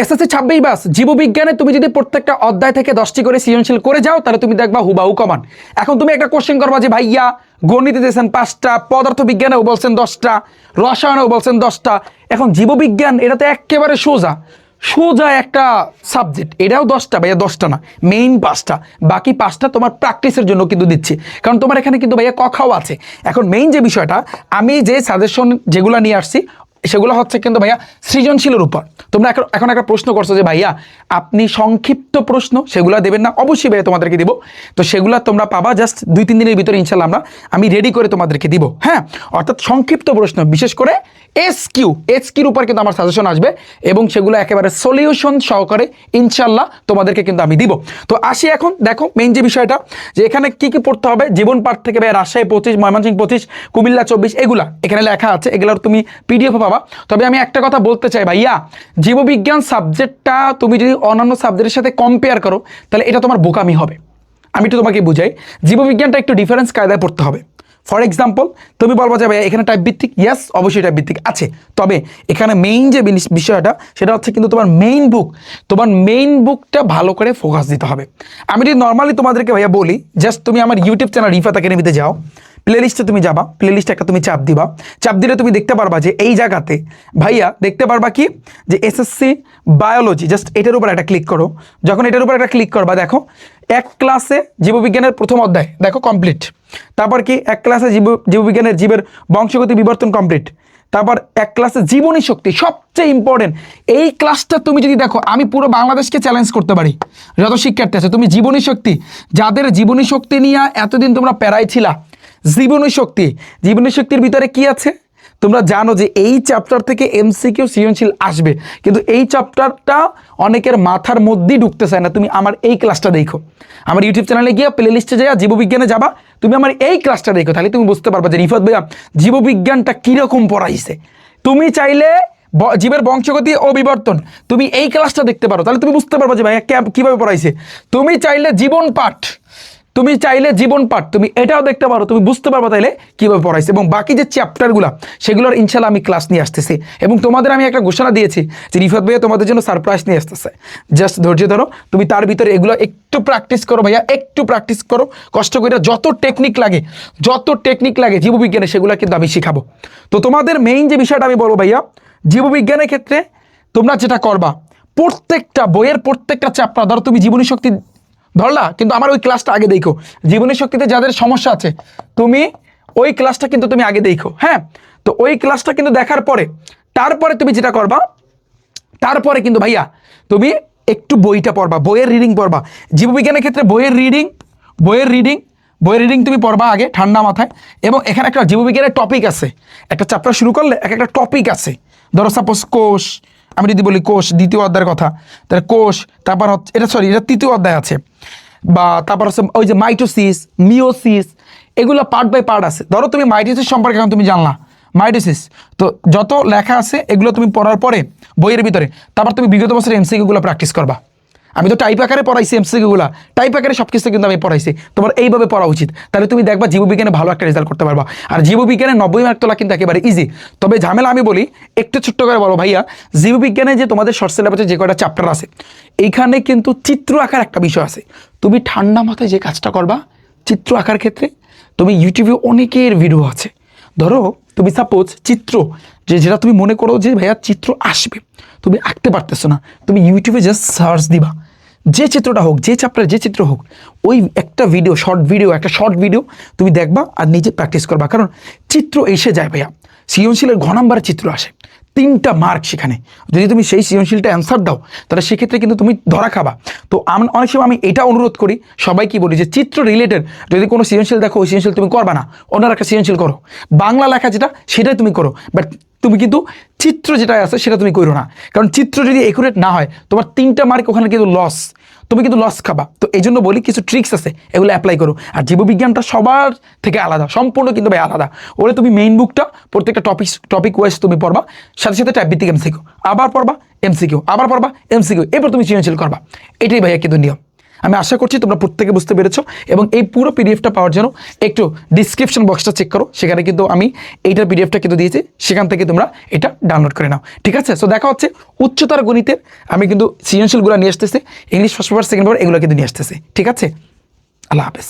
SSC 26 বাস জীববিজ্ঞানে তুমি যদি প্রত্যেকটা অধ্যায় থেকে 10টি করে সৃজনশীল করে যাও তাহলে তুমি দেখবা হুবাহু কমান। এখন তুমি একটা কোশ্চেন করবা যে ভাইয়া গণিতে দিয়েছেন 5টা, পদার্থ বিজ্ঞানেও বলছেন 10টা, রসায়নেও বলছেন 10টা। এখন জীববিজ্ঞান এটা তো একেবারে সোজা সোজা একটা সাবজেক্ট, এটাও 10টা ভাইয়া, 10টা না, মেইন 5টা, বাকি 5টা তোমার প্র্যাকটিসের জন্য কিন্তু দিচ্ছি, কারণ তোমার এখানে কিন্তু ভাইয়া কখাও আছে। এখন মেইন যে বিষয়টা আমি যে সাজেশন যেগুলো নিয়ে আসছি সেগুলো হচ্ছে কিন্তু ভাইয়া সৃজনশীলের উপর। তোমরা এখন একটা প্রশ্ন করছো যে ভাইয়া আপনি সংক্ষিপ্ত প্রশ্ন সেগুলো দেবেন না, অবশ্যই ভাইয়া তোমাদেরকে দিব। তো সেগুলো তোমরা পাবা জাস্ট 2-3 দিনের ভিতরে ইনশাল্লাহ আমি রেডি করে তোমাদেরকে দিব। হ্যাঁ, অর্থাৎ সংক্ষিপ্ত প্রশ্ন, বিশেষ করে এসকিউর উপর কিন্তু আমার সাজেশন আসবে এবং সেগুলো একেবারে সলিউশন সহকারে ইনশাল্লাহ তোমাদেরকে কিন্তু আমি দিব। তো আসি এখন দেখো মেইন যে বিষয়টা, যে এখানে কি কি পড়তে হবে। জীবন পাঠ থেকে ভাইয়া রাজশাহী 25, ময়মনসিংহ 25, কুমিল্লা 24 এগুলা এখানে লেখা আছে, এগুলোর তুমি পিডিএফ পাবা। তবে আমি একটা কথা বলতে চাই ভাইয়া, জীববিজ্ঞান সাবজেক্টটা তুমি যদি অন্যান্য সাবজেক্টের সাথে কম্পেয়ার করো তাহলে এটা তোমার বোকামি হবে। আমি একটু তোমাকে বুঝাই, জীববিজ্ঞানটা একটু ডিফারেন্স কায়দায় পড়তে হবে। ফর এক্সাম্পল তুমি বলবো যে ভাইয়া এখানে টাইপ ভিত্তিক, ইয়েস অবশ্যই টাইপ ভিত্তিক আছে, তবে এখানে মেইন যে বিষয়টা সেটা হচ্ছে কিন্তু তোমার মেইন বুকটা ভালো করে ফোকাস দিতে হবে। আমি যদি নর্মালি তোমাদেরকে ভাইয়া বলি, জাস্ট তুমি আমার ইউটিউব চ্যানেল রিফাত একাডেমিতে যাও, প্লেলিস্টে তুমি যাবা, প্লেলিস্টে একটা তুমি চাপ দিবা, চাপ দিলে তুমি দেখতে পারবা যে এই জায়গাতে ভাইয়া দেখতে পারবা কি যে এসএসসি বায়োলজি, জাস্ট এটার উপর একটা ক্লিক করো। যখন এটার উপর একটা ক্লিক করবা দেখো এক ক্লাসে জীববিজ্ঞানের প্রথম অধ্যায় দেখো কমপ্লিট। তারপর কি এক ক্লাসে জীববিজ্ঞানের জীবের বংশগতি বিবর্তন কমপ্লিট। তারপর এক ক্লাসে জীবনী শক্তি, সবচেয়ে ইম্পর্টেন্ট এই ক্লাসটা তুমি যদি দেখো, আমি পুরো বাংলাদেশকে চ্যালেঞ্জ করতে পারি যত শিক্ষার্থী আছে, তুমি জীবনী শক্তি, যাদের জীবনী শক্তি নিয়ে এতদিন তোমরা প্যারাই ছিলা, জীবনী শক্তির ভিতরে কি আছে তোমরা জানো যে এই চ্যাপ্টার থেকে এমসিকিউ সৃজনশীল আসবে, কিন্তু এই চ্যাপ্টারটা অনেকের মাথার মধ্যেই ঢুকতে চায় না। তুমি আমার এই ক্লাসটা দেখো, আমার ইউটিউব চ্যানেলে গিয়ে প্লে লিস্টে যাওয়া জীববিজ্ঞানে যাবা, তুমি আমার এই ক্লাসটা দেখো, তাহলে তুমি বুঝতে পারবা যে রিফাত ভাইয়া জীববিজ্ঞানটা কীরকম পড়াইছে। তুমি চাইলে জীবের বংশগতি ও বিবর্তন তুমি এই ক্লাসটা দেখতে পারো, তাহলে তুমি বুঝতে পারবা যে ভাইয়া কীভাবে পড়াইছে। তুমি চাইলে জীবন পাঠ তুমি এটাও দেখতে পারো, তুমি বুঝতে পারবো তাইলে কীভাবে পড়াইছে। এবং বাকি যে চ্যাপ্টারগুলো সেগুলোর ইনশাল্লাহ আমি ক্লাস নিয়ে আসতেছি, এবং তোমাদের আমি একটা ঘোষণা দিয়েছি যে রিফাত ভাইয়া তোমাদের জন্য সারপ্রাইজ নিয়ে আসতেছে, জাস্ট ধৈর্য ধরো। তুমি তার ভিতরে এগুলো একটু প্র্যাকটিস করো ভাইয়া, একটু প্র্যাকটিস করো কষ্ট করে, যত টেকনিক লাগে জীববিজ্ঞানে সেগুলো কিন্তু আমি শিখাবো। তো তোমাদের মেইন যে বিষয়টা আমি বলবো ভাইয়া, জীববিজ্ঞানের ক্ষেত্রে তোমরা যেটা করবা, প্রত্যেকটা বইয়ের প্রত্যেকটা চ্যাপ্টার ধরো, তুমি জীবনী শক্তি ধরলা, কিন্তু আমার ওই ক্লাসটা আগে দেখো। জীবনী শক্তিতে যাদের সমস্যা আছে তুমি ওই ক্লাসটা কিন্তু তুমি আগে দেখো। হ্যাঁ, তো ওই ক্লাসটা কিন্তু দেখার পরে তারপরে তুমি যেটা করবা, তারপরে কিন্তু ভাইয়া তুমি একটু বইটা পড়বা, বইয়ের রিডিং পড়বা। জীববিজ্ঞানের ক্ষেত্রে বইয়ের রিডিং তুমি পড়বা আগে ঠান্ডা মাথায়। এবং এখানে একটা জীববিজ্ঞানের টপিক আছে, একটা চ্যাপ্টার শুরু করলে একটা টপিক আছে। ধরো সাপোজ কোষ, আমি যদি বলি কোষ দ্বিতীয় অধ্যায়ের কথা, তাহলে কোষ, তারপর হচ্ছে এটা তৃতীয় অধ্যায় আছে, বা তারপর হচ্ছে ওই যে মাইটোসিস, মিওসিস, এগুলো পার্ট বাই পার্ট আছে। ধরো তুমি মাইটোসিস সম্পর্কে এখন তুমি জানলা, মাইটোসিস তো যত লেখা আছে এগুলো তুমি পড়ার পরে বইয়ের ভিতরে, তারপর তুমি বিগত বছরের এমসিকিউগুলো প্র্যাকটিস করবা। আমি তো টাইপ আকারে পড়াইছি এমসিকিউগুলো, টাইপ আকারে সব কিছু কিন্তু আমি পড়াইছি, তোমার এইভাবে পড়া উচিত, তাহলে তুমি দেখবা জীববিজ্ঞানে ভালো একটা রেজাল্ট করতে পারবা। আর জীববিজ্ঞানে 90 মার্ক তোলা কিন্তু একেবারে ইজি। তবে ঝামেলা আমি বলি একটু ছোট্ট করে বলো ভাইয়া, জীববিজ্ঞানে যে তোমাদের শর্ট সিলেবাসে যে কয়টা চ্যাপ্টার আছে এইখানে কিন্তু চিত্র আঁকার একটা বিষয় আছে। তুমি ঠান্ডা মাথায় যে কাজটা করবা চিত্র আঁকার ক্ষেত্রে, তুমি ইউটিউবে অনেকের ভিডিও আছে। ধরো তুমি সাপোজ চিত্র যেটা তুমি মনে করো যে ভাইয়া চিত্র আসবে, তুমি আঁকতে পারতেছো না, তুমি ইউটিউবে জাস্ট সার্চ দিবা, যে চিত্রটা হোক, যে চ্যাপ্টারে যে চিত্র হোক, ওই একটা শর্ট ভিডিও তুমি দেখবা আর নিজে প্র্যাকটিস করবা। কারণ চিত্র এসে যায় ভাইয়া, সৃজনশীলের ঘ নাম্বারের চিত্র আসে, 3টা মার্ক সেখানে। যদি তুমি সেই সৃজনশীলটা অ্যান্সার দাও তাহলে সেক্ষেত্রে কিন্তু তুমি ধরা খাবা। তো অনেক সময় আমি এটা অনুরোধ করি সবাইকে বলি যে চিত্র রিলেটেড যদি কোনো সৃজনশীল দেখো, ওই সৃজনশীল তুমি করবা না, অন্য একটা সৃজনশীল করো, বাংলা লেখা যেটা সেটাই তুমি করো, বাট তুমি কিন্তু চিত্র যেটা আছে সেটা তুমি করো না। কারণ চিত্র যদি একুরেট না হয় তোমার 3টা মার্ক ওখানে কিন্তু লস, তুমি কিন্তু লস খাবা। তো এই জন্য বলি কিছু ট্রিক্স আছে, এগুলো অ্যাপ্লাই করো। আর জীববিজ্ঞানটা সবার থেকে আলাদা, সম্পূর্ণ কিন্তু ভাই আলাদা। ওরে তুমি মেইন বুকটা প্রত্যেকটা টপিক ওয়াইজ তুমি পড়বা, সাথে সাথে টাইপ ভিত্তিক এমসিকিউ, আবার পড়বা এমসিকিউ, এরপর তুমি সৃজনশীল করবা। এটাই ভাইয়া কিন্তু নিয়ম। আমি আশা করছি তোমরা প্রত্যেকে বুঝতে পেরেছো, এবং এই পুরো পিডিএফটা পাওয়ার জন্য একটু ডিসক্রিপশন বক্সটা চেক করো, সেখানে কিন্তু আমি এইটার পিডিএফটা কিন্তু দিয়েছি, সেখান থেকে তোমরা এটা ডাউনলোড করে নাও। ঠিক আছে, সো দেখা হচ্ছে উচ্চতর গণিতের আমি কিন্তু সৃজনশীলগুলো নিয়ে আসতেছি, English first paper second paper এগুলো কিন্তু নিয়ে আসতেছি। ঠিক আছে, আল্লাহ হাফেজ।